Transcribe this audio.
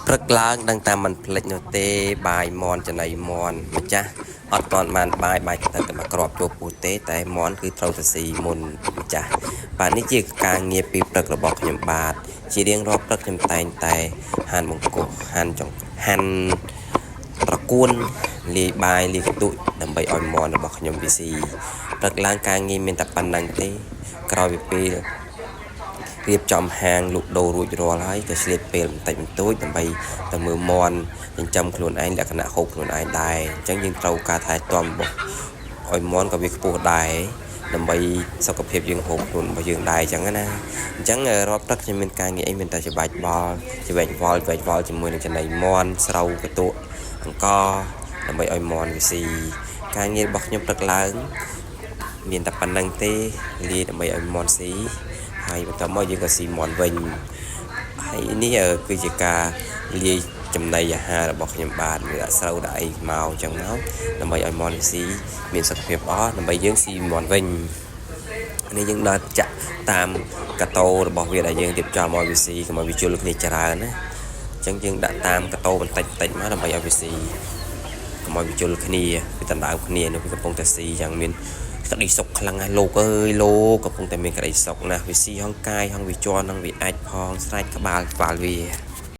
ព្រឹកឡើងដឹងតាមមិនភ្លេចនោះទេបាយមន់ចំណៃមន់ម្ចាស់អត់តន់បានបាយទៅតែមកក្របចូលពោះទេតែមន់គឺត្រូវទៅស៊ីមុនម្ចាស់បាទនេះជាការងារពីព្រឹករបស់ខ្ញុំបាទជារៀងរាល់ព្រឹកខ្ញុំតែងតែហាន់បង្កោះហាន់ប្រគួនលាយបាយលាយខ្ទុយដើម្បីឲ្យមន់របស់ខ្ញុំវាស៊ីព្រឹកឡើងការងារមានតែប៉ុណ្្នឹងទេក្រោយពីពេលរៀបចំហាងលក់ដូររួចរាល់ហើយក៏ឆ្លៀតពេលបន្តិចបន្តួចដើម្បីទៅមើលមន់ចិញ្ចឹមខ្លួនឯងលក្ខណៈហូបខ្លួនឯងដែរអញ្ចឹងយើងត្រូវការថែទាំរបស់ឲ្យមន់ក៏វាខ្ពស់ដែរដើម្បីសុខភាពយើងហូបខ្លួនរបស់យើងដែរអញ្ចឹងណាអញ្ចឹងរាល់ព្រឹកខ្ញុំមានការងារអីមានតែច្បាច់បល់វល់ជាមួយនឹងចំណីមន់ស្រូវកតុអង្គដើម្បីឲ្យមន់វាស៊ីការងាររបស់ខ្ញុំព្រឹកឡើងមានតែប៉ុណ្្នឹងទេលាដើម្បីឲ្យមន់ស៊ីហើយបន្ទាប់មកយើងក៏ស៊ីមន់វិញហើយនេះគឺជាការលាយចំណីអាហាររបស់ខ្ញុំបាទវាដាក់ស្រូវដាក់អីមកអញ្ចឹងមកដើម្បីឲ្យមន់ស៊ីមានសុខភាពល្អដើម្បីយើងស៊ីមន់វិញនេះយើងដើរចាក់តាមកតោរបស់វាដែលយើងរៀបចំឲ្យវាស៊ីកុំឲ្យវាជុលគ្នាច្រើនណាអញ្ចឹងយើងដាក់តាមកតោបន្តិចមកដើម្បីឲ្យវាស៊ីកុំឲ្យវាជុលគ្នាវាដណ្ដើមគ្នានោះវាកំពុងតែស៊ីយ៉ាងមានក្តីសុខខ្លាំងណាស់លោកអើយលោកកំពុងតែមានក្តីសុខណាស់វាស៊ីហងកាយហងវាជន់ហងវាអាចផងស្រែកក្បាលវា